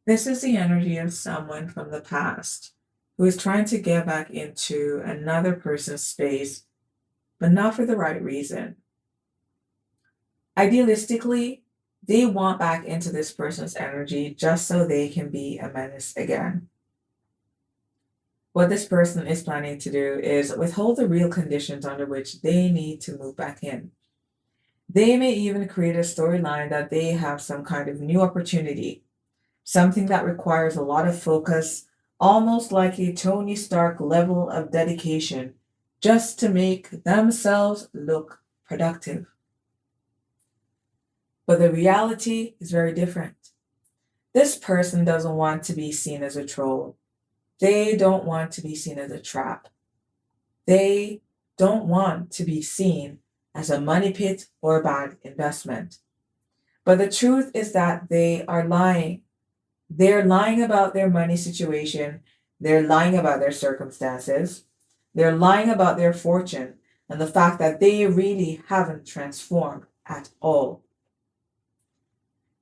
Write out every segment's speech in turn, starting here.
This is the energy of someone from the past who is trying to get back into another person's space, but not for the right reason. Idealistically, they want back into this person's energy just so they can be a menace again. What this person is planning to do is withhold the real conditions under which they need to move back in. They may even create a storyline that they have some kind of new opportunity, something that requires a lot of focus, almost like a Tony Stark level of dedication, just to make themselves look productive. But the reality is very different. This person doesn't want to be seen as a troll. They don't want to be seen as a trap. They don't want to be seen as a money pit or a bad investment. But the truth is that they are lying. They're lying about their money situation. They're lying about their circumstances. They're lying about their fortune and the fact that they really haven't transformed at all.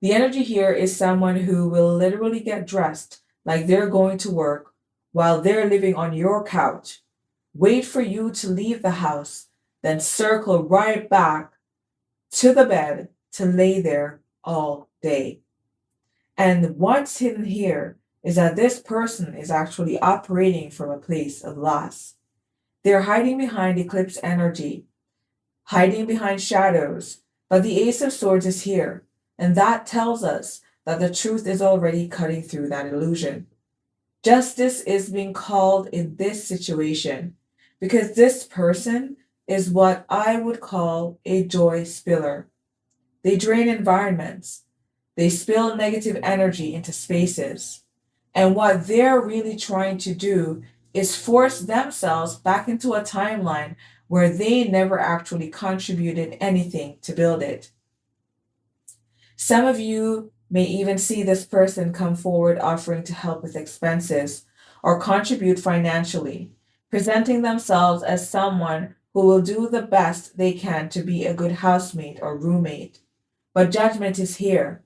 The energy here is someone who will literally get dressed like they're going to work while they're living on your couch, wait for you to leave the house, then circle right back to the bed to lay there all day. And what's hidden here is that this person is actually operating from a place of loss. They're hiding behind eclipse energy, hiding behind shadows, but the Ace of Swords is here, and that tells us that the truth is already cutting through that illusion. Justice is being called in this situation because this person is what I would call a joy spiller. They drain environments, they spill negative energy into spaces. And what they're really trying to do is force themselves back into a timeline where they never actually contributed anything to build it. Some of you may even see this person come forward offering to help with expenses or contribute financially, presenting themselves as someone who will do the best they can to be a good housemate or roommate. But judgment is here,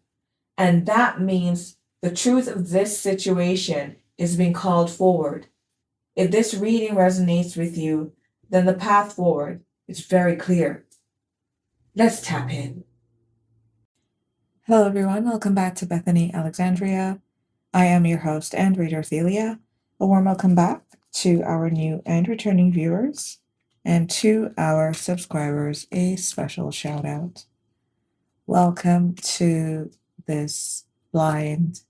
and that means the truth of this situation is being called forward. If this reading resonates with you, then the path forward is very clear. Let's tap in. Hello, everyone. Welcome back to Bethany Alexandria. I am your host and reader, Thelia. A warm welcome back to our new and returning viewers, and to our subscribers, a special shout out. Welcome to this blind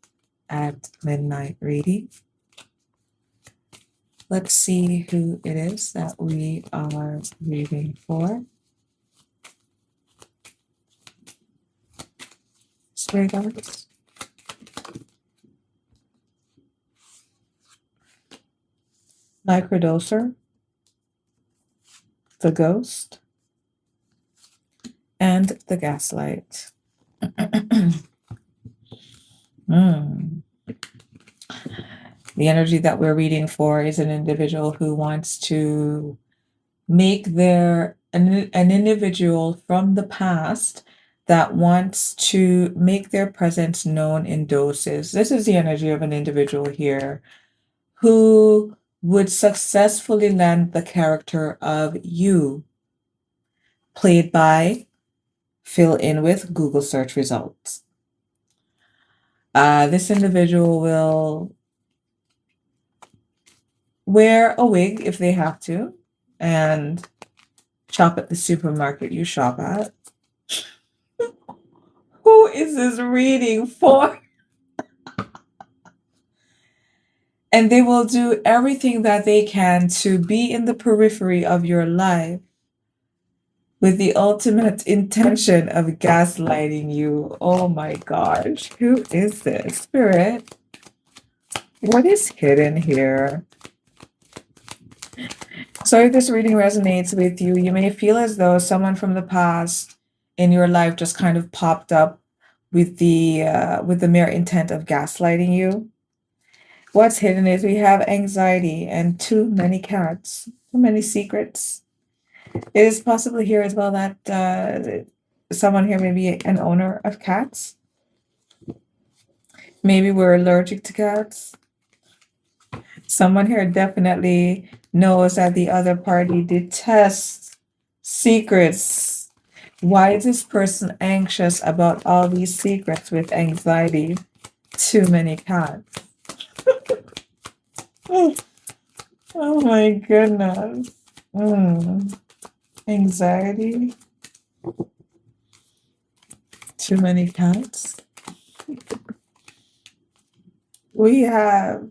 at midnight reading. Let's see who it is that we are reading for. Spirit guides. Microdoser, the ghost, and the gaslight. The energy that we're reading for is an individual who wants to make an individual from the past that wants to make their presence known in doses. This is the energy of an individual here who would successfully land the character of you, played by, fill in with Google search results. This individual will wear a wig if they have to and shop at the supermarket you shop at. Who is this reading for? And they will do everything that they can to be in the periphery of your life with the ultimate intention of gaslighting you. Oh my gosh, who is this? Spirit, what is hidden here? So if this reading resonates with you, you may feel as though someone from the past in your life just kind of popped up with the mere intent of gaslighting you. What's hidden is we have anxiety and too many cats, too many secrets. It is possible here as well that someone here may be an owner of cats. Maybe we're allergic to cats. Someone here definitely knows that the other party detests secrets. Why is this person anxious about all these secrets with anxiety? Too many cats. Oh, oh my goodness. Anxiety. Too many cats. We have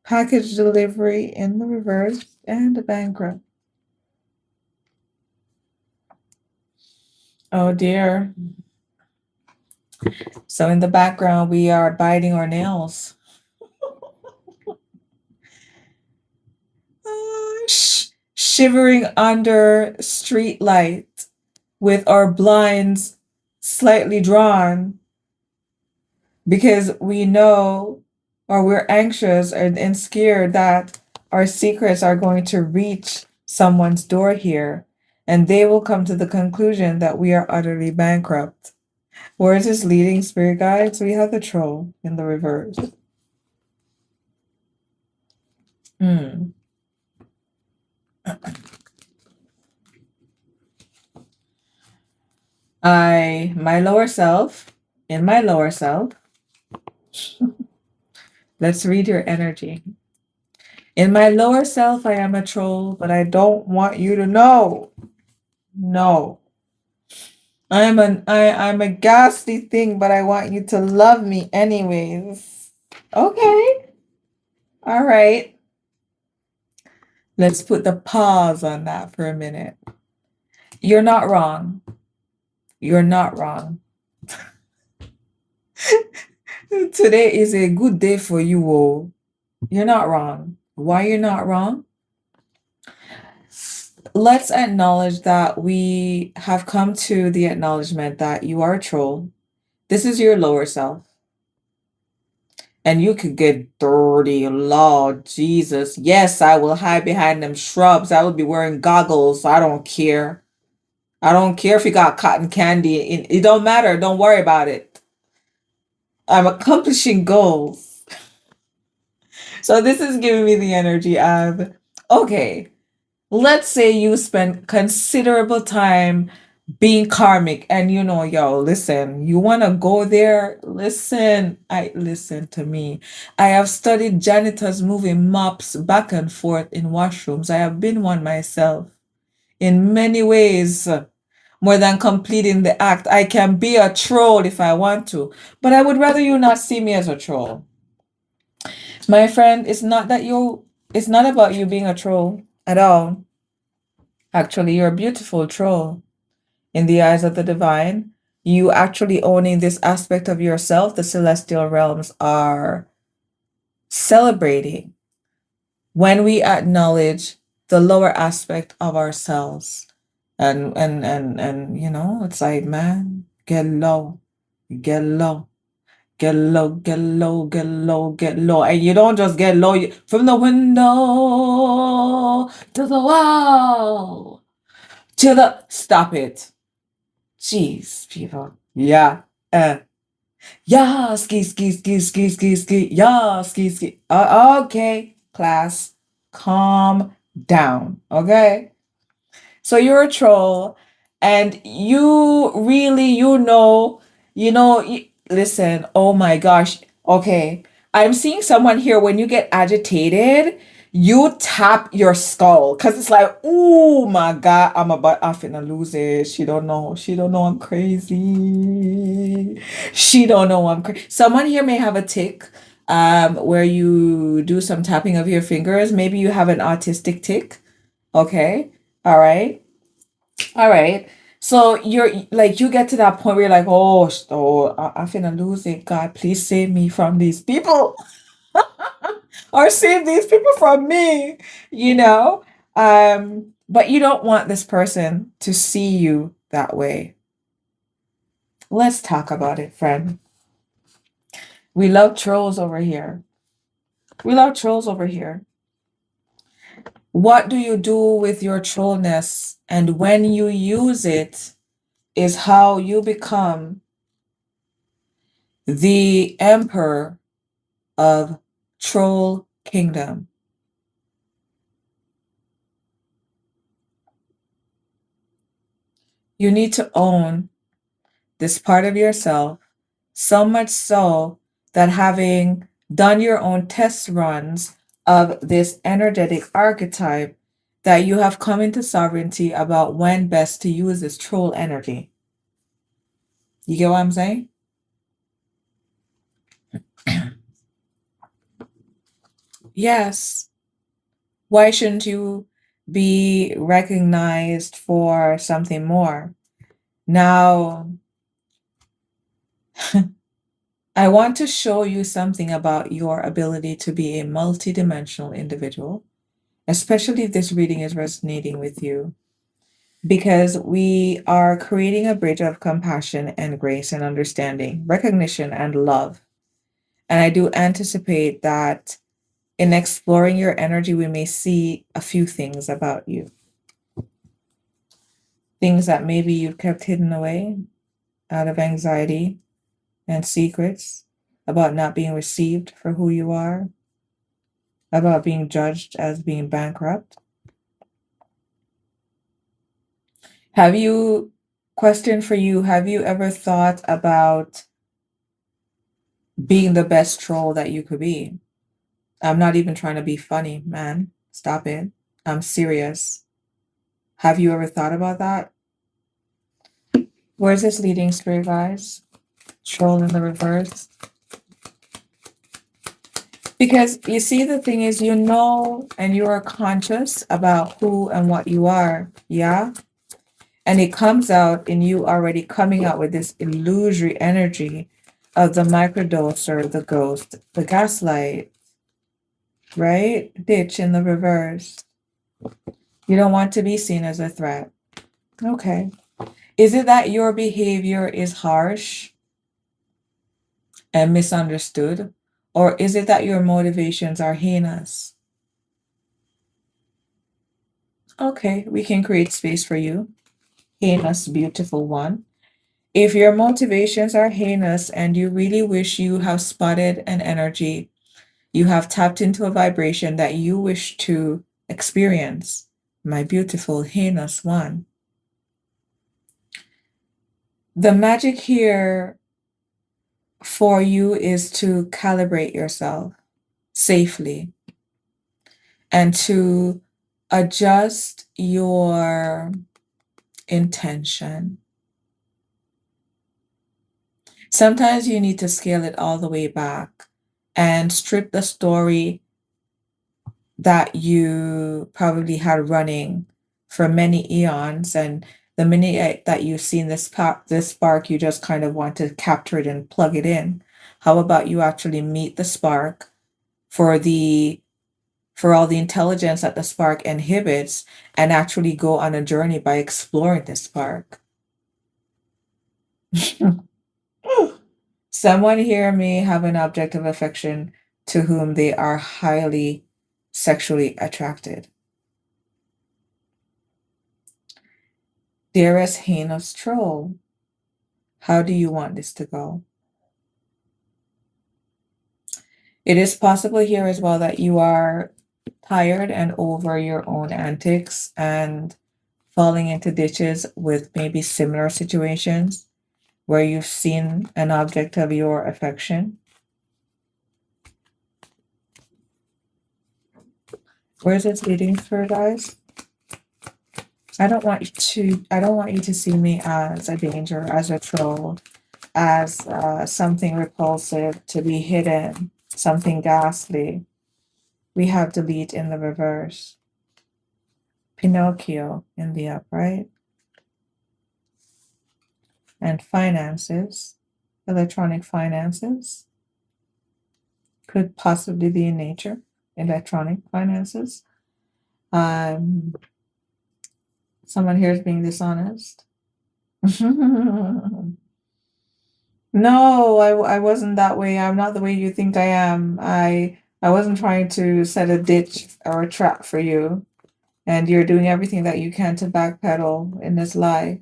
package delivery in the reverse and a bankrupt. Oh dear. So in the background, we are biting our nails. Shivering under street light with our blinds slightly drawn because we know or we're anxious and scared that our secrets are going to reach someone's door here and they will come to the conclusion that we are utterly bankrupt. Where is this leading, spirit guides? We have the troll in the reverse. Hmm. My lower self, in my lower self, let's read your energy. In my lower self, I am a troll, but I don't want you to know. No. I'm a ghastly thing, but I want you to love me anyways. Okay. All right. Let's put the pause on that for a minute. You're not wrong. You're not wrong. Today is a good day for you, oh. You're not wrong. Why you're not wrong? Let's acknowledge that we have come to the acknowledgement that you are a troll. This is your lower self. And you could get dirty, Lord Jesus. Yes, I will hide behind them shrubs. I will be wearing goggles. I don't care. I don't care if you got cotton candy. It don't matter. Don't worry about it. I'm accomplishing goals. So this is giving me the energy of, okay, let's say you spend considerable time being karmic and yo, listen, you want to go there? Listen to me. I have studied janitors moving mops back and forth in washrooms. I have been one myself in many ways. More than completing the act, I can be a troll if I want to, but I would rather you not see me as a troll. My friend, it's not about you being a troll at all. Actually, you're a beautiful troll in the eyes of the divine. You actually owning this aspect of yourself, the celestial realms are celebrating when we acknowledge the lower aspect of ourselves. And it's like, man, get low, get low. Get low, get low, get low, get low. And you don't just get low from the window to the wall to the stop it. Jeez, people. Yeah. Yeah, ski, ski, ski, ski, ski, ski. Yeah, ski, ski. Okay, class, calm down. Okay. So you're a troll, and you really, listen, oh my gosh. Okay. I'm seeing someone here when you get agitated, you tap your skull because it's like, oh my God, I'm finna lose it. She don't know. She don't know I'm crazy. She don't know I'm crazy. Someone here may have a tick where you do some tapping of your fingers. Maybe you have an autistic tick. Okay. All right. All right. So you're like you get to that point where you're like, I'm finna lose it. God, please save me from these people, or save these people from me. You know. But you don't want this person to see you that way. Let's talk about it, friend. We love trolls over here. We love trolls over here. What do you do with your trollness? And when you use it, is how you become the emperor of Troll Kingdom. You need to own this part of yourself, so much so that having done your own test runs of this energetic archetype, that you have come into sovereignty about when best to use this troll energy. You get what I'm saying? Yes. Why shouldn't you be recognized for something more? Now, I want to show you something about your ability to be a multidimensional individual, especially if this reading is resonating with you, because we are creating a bridge of compassion and grace and understanding, recognition and love. And I do anticipate that in exploring your energy, we may see a few things about you, things that maybe you've kept hidden away out of anxiety and secrets, about not being received for who you are, about being judged as being bankrupt. Have you, question for you, have you ever thought about being the best troll that you could be? I'm not even trying to be funny, man. Stop it. I'm serious. Have you ever thought about that? Where's this leading, spirit guys? Troll in the reverse. Because you see, the thing is, you know, and you are conscious about who and what you are. Yeah. And it comes out in you already coming out with this illusory energy of the microdoser, the ghost, the gaslight, right? Ditch in the reverse. You don't want to be seen as a threat. Okay. Is it that your behavior is harsh and misunderstood? Or is it that your motivations are heinous? Okay, we can create space for you. Heinous, beautiful one. If your motivations are heinous and you really wish you have spotted an energy, you have tapped into a vibration that you wish to experience, my beautiful heinous one. The magic here for you is to calibrate yourself safely and to adjust your intention. Sometimes you need to scale it all the way back and strip the story that you probably had running for many eons, and the minute that you've seen this spark, you just kind of want to capture it and plug it in. How about you actually meet the spark for all the intelligence that the spark inhibits, and actually go on a journey by exploring this spark? Someone here may have an object of affection to whom they are highly sexually attracted. Dearest heinous troll, how do you want this to go? It is possible here as well that you are tired and over your own antics and falling into ditches with maybe similar situations where you've seen an object of your affection. Where's it leading for, guys? I don't want you to see me as a danger, as a troll, as something repulsive to be hidden, something ghastly. We have delete in the reverse, Pinocchio in the upright, and finances, electronic finances, could possibly be in nature, electronic finances. Someone here is being dishonest. No, I wasn't that way. I'm not the way you think I am. I wasn't trying to set a ditch or a trap for you. And you're doing everything that you can to backpedal in this lie.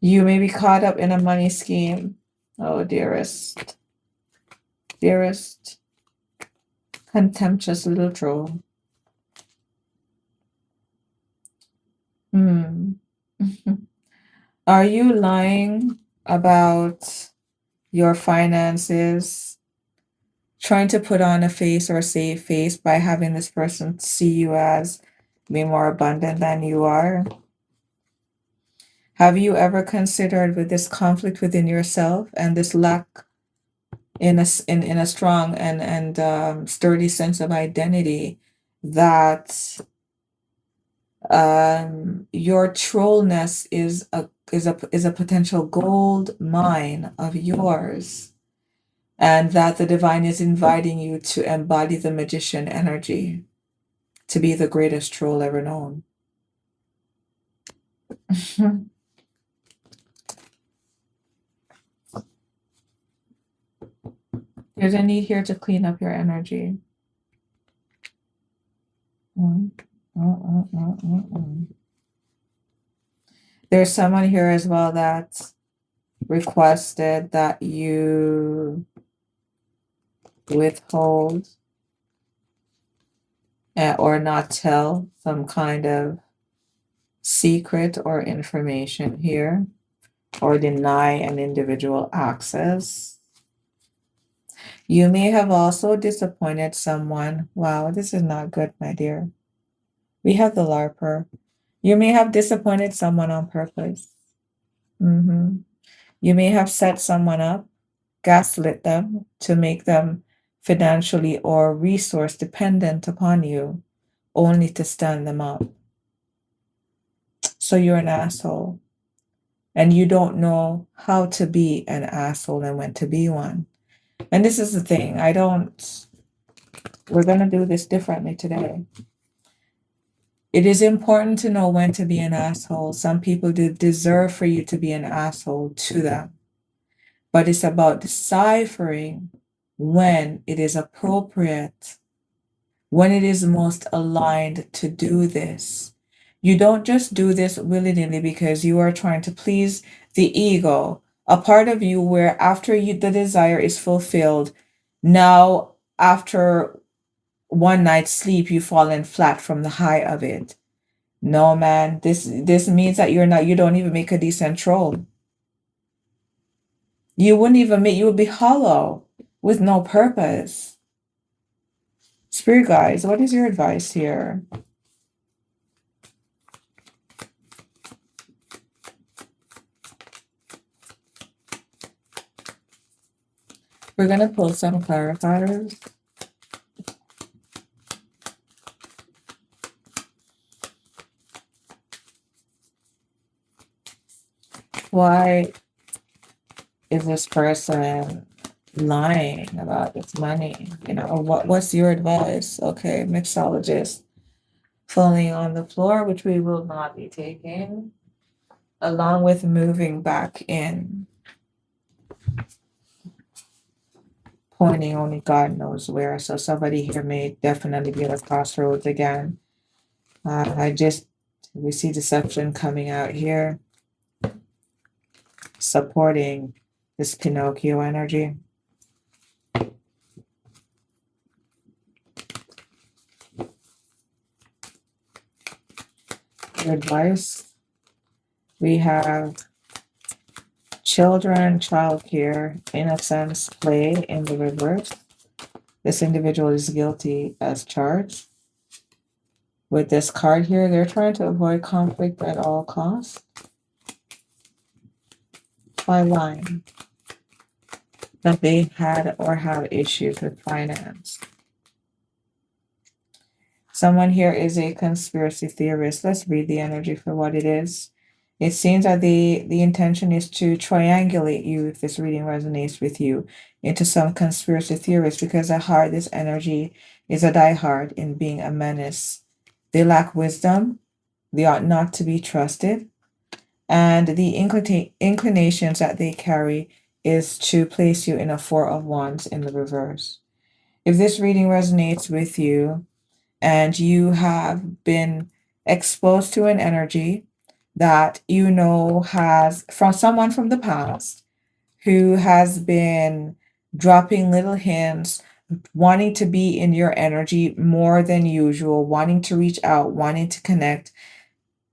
You may be caught up in a money scheme. Oh, dearest, dearest, contemptuous little troll. Hmm. Are you lying about your finances, trying to put on a face or save face by having this person see you as being more abundant than you are? Have you ever considered with this conflict within yourself and this lack in a strong and sturdy sense of identity that your trollness is a potential gold mine of yours, and that the divine is inviting you to embody the magician energy to be the greatest troll ever known? There's a need here to clean up your energy. Mm, mm, mm, mm, mm, mm. There's someone here as well that requested that you withhold or not tell some kind of secret or information here, or deny an individual access. You may have also disappointed someone. Wow, this is not good, my dear. We have the LARPer. You may have disappointed someone on purpose. You may have set someone up, gaslit them to make them financially or resource dependent upon you, only to stand them up. So you're an asshole. And you don't know how to be an asshole and when to be one. And this is the thing. We're going to do this differently today. It is important to know when to be an asshole. Some people do deserve for you to be an asshole to them. But it's about deciphering when it is appropriate, when it is most aligned to do this. You don't just do this willy-nilly because you are trying to please the ego, a part of you where after the desire is fulfilled, now after one night's sleep, you've fallen flat from the high of it. No, man, this means that you don't even make a decent troll. You would be hollow with no purpose. Spirit guides, what is your advice here? We're going to pull some clarifiers. Why is this person lying about this money? What's your advice? Okay, mixologist falling on the floor, which we will not be taking, along with moving back in, pointing only God knows where. So somebody here may definitely be at a crossroads again. We see deception coming out here, supporting this Pinocchio energy. Your advice, we have children, childcare, innocence, play in the reverse. This individual is guilty as charged. With this card here, they're trying to avoid conflict at all costs by lying that they had or have issues with finance. Someone here is a conspiracy theorist. Let's read the energy for what it is. It seems that the intention is to triangulate you, if this reading resonates with you, into some conspiracy theorist, because at heart, this energy is a diehard in being a menace. They lack wisdom. They ought not to be trusted. And the inclinations that they carry is to place you in a Four of Wands in the reverse. If this reading resonates with you and you have been exposed to an energy that has from someone from the past who has been dropping little hints, wanting to be in your energy more than usual, wanting to reach out, wanting to connect.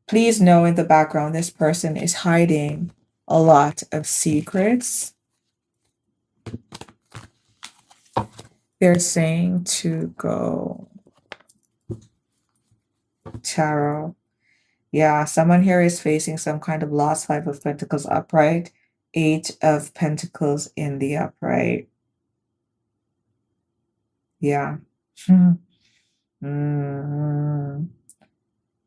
Please know in the background, this person is hiding a lot of secrets. They're saying to go tarot. Yeah, someone here is facing some kind of loss. 5 of Pentacles upright, 8 of Pentacles in the upright. Yeah. Mm.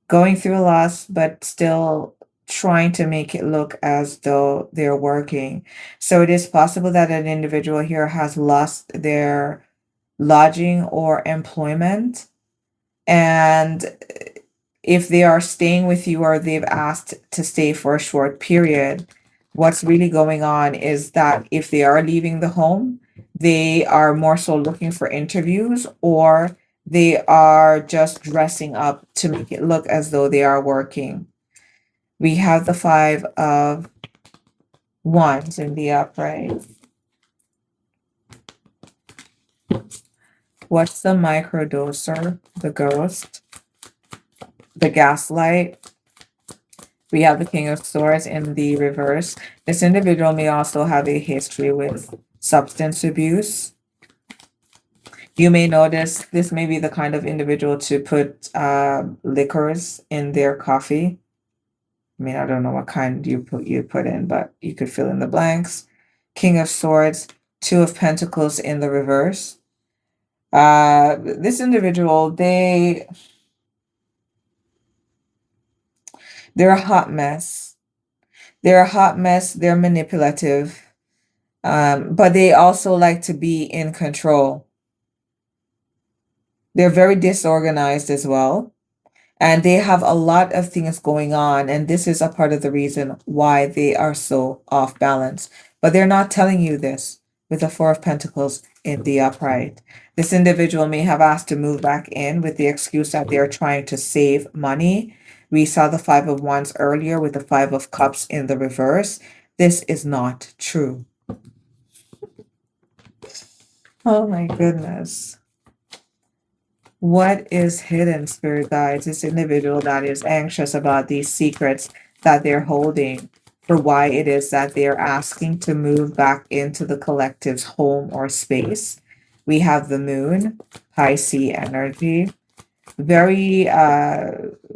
Going through a loss, but still trying to make it look as though they're working. So it is possible that an individual here has lost their lodging or employment. And if they are staying with you or they've asked to stay for a short period, what's really going on is that if they are leaving the home, they are more so looking for interviews, or they are just dressing up to make it look as though they are working. We have the 5 of Wands in the upright. What's the microdoser? The ghost. The gaslight. We have the King of Swords in the reverse. This individual may also have a history with substance abuse. You may notice this may be the kind of individual to put liquors in their coffee. I mean, I don't know what kind you put in, but you could fill in the blanks. King of Swords, 2 of Pentacles in the reverse. This individual, they're a hot mess. They're a hot mess. They're manipulative. But they also like to be in control. They're very disorganized as well. And they have a lot of things going on. And this is a part of the reason why they are so off balance. But they're not telling you this with the 4 of Pentacles in the upright. This individual may have asked to move back in with the excuse that they're trying to save money. We saw the 5 of Wands earlier with the 5 of Cups in the reverse. This is not true. Oh my goodness. What is hidden, spirit guides? This individual that is anxious about these secrets that they're holding, for why it is that they're asking to move back into the collective's home or space. We have the Moon, Pisces energy, very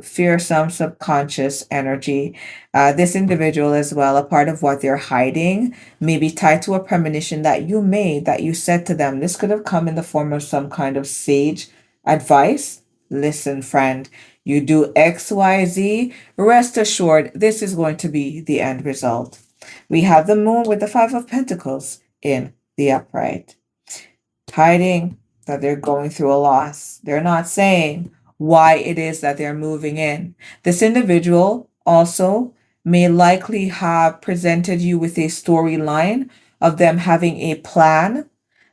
fearsome subconscious energy. This individual as well, a part of what they're hiding may be tied to a premonition that you made, that you said to them. This could have come in the form of some kind of sage advice. Listen, friend, you do XYZ, rest assured this is going to be the end result. We have the Moon with the 5 of Pentacles in the upright, hiding that they're going through a loss. They're not saying why it is that they're moving in. This individual also may likely have presented you with a storyline of them having a plan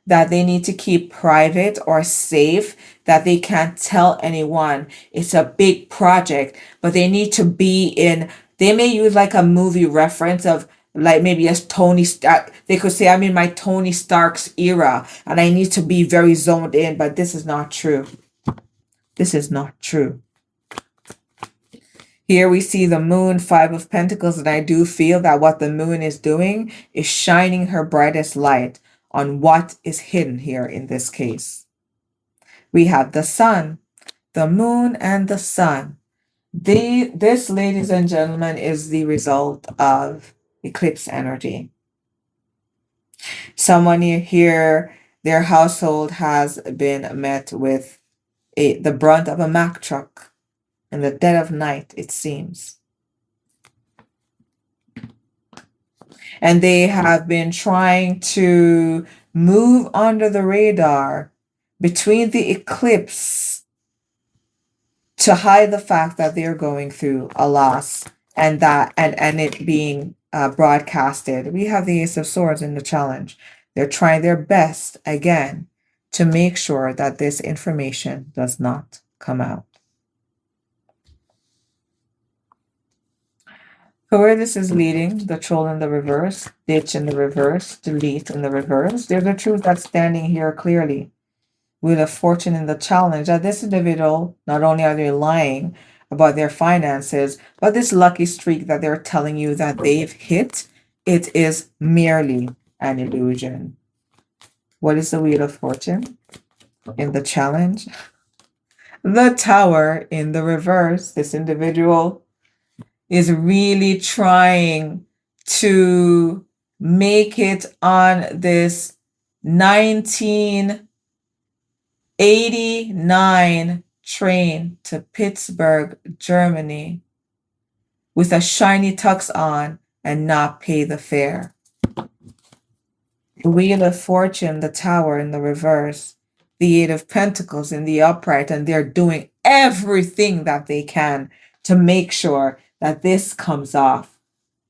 that they need to keep private or safe, that they can't tell anyone. It's a big project, but they need to be in, they may use like a movie reference of like maybe as Tony Stark. They could say, I'm in my Tony Stark's era and I need to be very zoned in, but this is not true. This is not true. Here we see the Moon, 5 of Pentacles, and I do feel that what the Moon is doing is shining her brightest light on what is hidden here in this case. We have the Sun, the Moon, and the Sun. This, ladies and gentlemen, is the result of eclipse energy. Someone here, their household has been met with the brunt of a Mack truck in the dead of night, it seems. And they have been trying to move under the radar between the eclipse to hide the fact that they're going through a loss, and that and it being broadcasted. We have the Ace of Swords in the challenge. They're trying their best again to make sure that this information does not come out. So where this is leading, the troll in the reverse, ditch in the reverse, delete in the reverse, there's a truth that's standing here clearly. Wheel of Fortune in the challenge that this individual, not only are they lying about their finances, but this lucky streak that they're telling you that they've hit, it is merely an illusion. What is the Wheel of Fortune in the challenge? The Tower in the reverse. This individual is really trying to make it on this 1989 train to Pittsburgh, Germany, with a shiny tux on and not pay the fare. The Wheel of Fortune, the Tower in the reverse, the Eight of Pentacles in the upright, and they're doing everything that they can to make sure that this comes off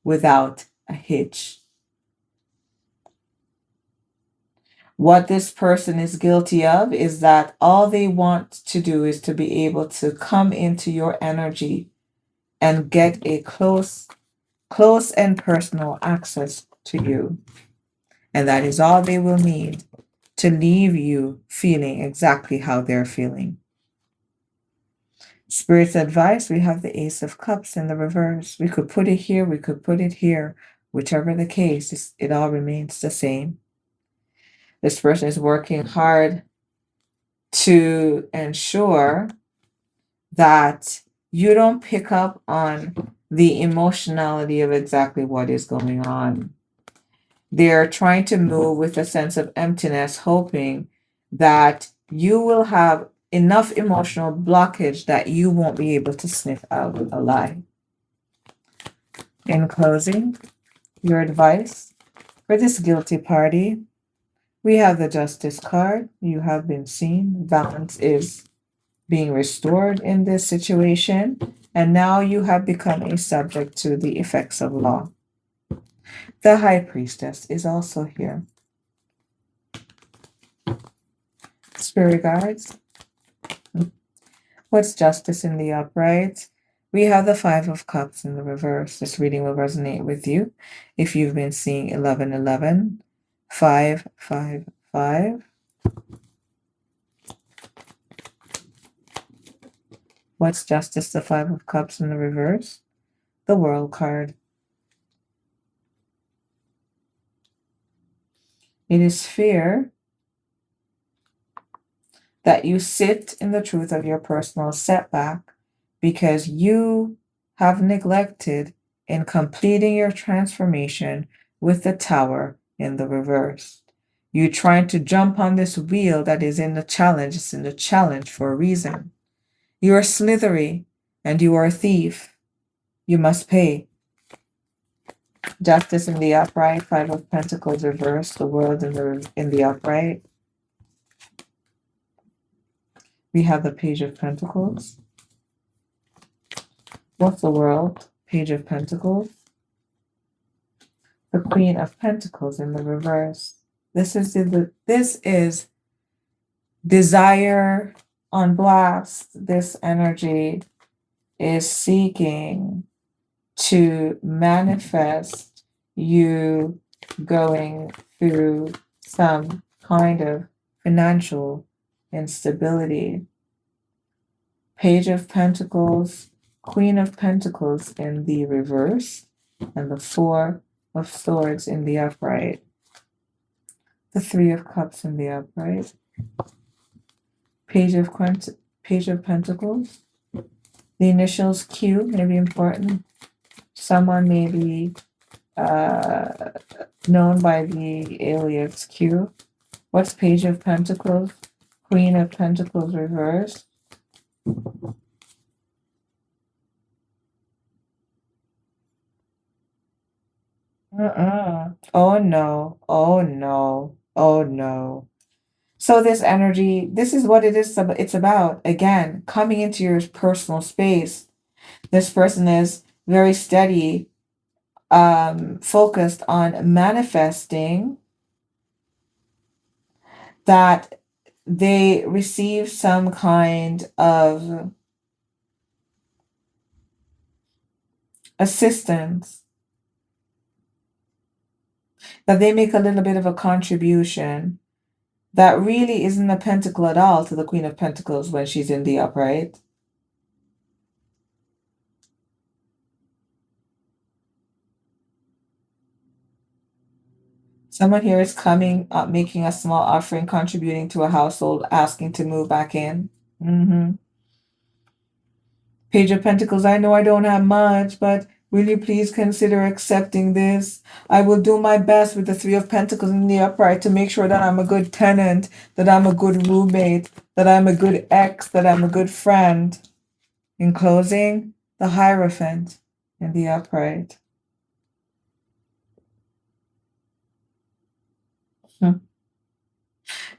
without a hitch. What this person is guilty of is that all they want to do is to be able to come into your energy and get a close and personal access to you. And that is all they will need to leave you feeling exactly how they're feeling. Spirit's advice, we have the Ace of Cups in the reverse. We could put it here, we could put it here. Whichever the case, it all remains the same. This person is working hard to ensure that you don't pick up on the emotionality of exactly what is going on. They're trying to move with a sense of emptiness, hoping that you will have enough emotional blockage that you won't be able to sniff out a lie. In closing, your advice for this guilty party, we have the Justice card. You have been seen. Balance is being restored in this situation, and now you have become a subject to the effects of law. The High Priestess is also here. Spirit guides. What's justice in the upright? We have the Five of Cups in the reverse. This reading will resonate with you if you've been seeing 1111, 555. What's justice? The Five of Cups in the reverse. The World card. It is fear that you sit in the truth of your personal setback because you have neglected in completing your transformation with the Tower in the reverse. You're trying to jump on this wheel that is in the challenge. It's in the challenge for a reason. You are slithery and you are a thief. You must pay. Justice in the upright, Five of Pentacles reversed, the World in the upright. We have the Page of Pentacles. What's the World? Page of Pentacles. The Queen of Pentacles in the reverse. This is desire on blast. This energy is seeking to manifest you going through some kind of financial instability. Page of Pentacles, Queen of Pentacles in the reverse, and the Four of Swords in the upright. The Three of Cups in the upright. Page of Pentacles. The initials Q may be important. Someone may be known by the alias Q. What's Page of Pentacles? Queen of Pentacles reversed. Oh no. Oh no. Oh no. So this energy, this is what it's about. Again, coming into your personal space. This person is very steady, focused on manifesting that they receive some kind of assistance, that they make a little bit of a contribution that really isn't a pentacle at all to the Queen of Pentacles when she's in the upright. Someone here is coming up, making a small offering, contributing to a household, asking to move back in. Page of Pentacles, I know I don't have much, but will you please consider accepting this? I will do my best with the Three of Pentacles in the upright to make sure that I'm a good tenant, that I'm a good roommate, that I'm a good ex, that I'm a good friend. In closing, the Hierophant in the upright.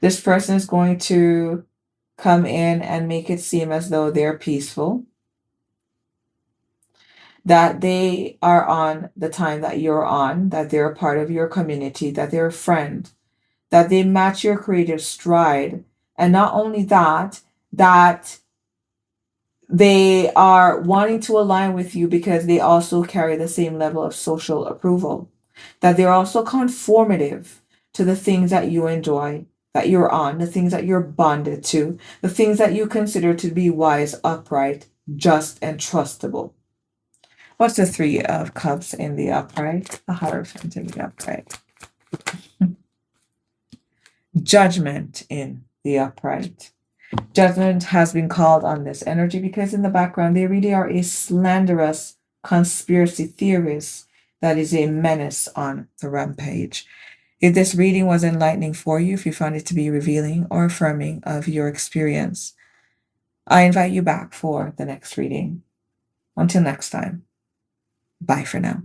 This person is going to come in and make it seem as though they're peaceful, that they are on the time that you're on, that they're a part of your community, that they're a friend, that they match your creative stride. And not only that, that they are wanting to align with you because they also carry the same level of social approval, that they're also conformative to the things that you enjoy, that you're on, the things that you're bonded to, the things that you consider to be wise, upright, just, and trustable. What's the Three of Cups in the upright? The Hierophant in the upright. Judgment in the upright. Judgment has been called on this energy because in the background, they really are a slanderous conspiracy theorist that is a menace on the rampage. If this reading was enlightening for you, if you found it to be revealing or affirming of your experience, I invite you back for the next reading. Until next time, bye for now.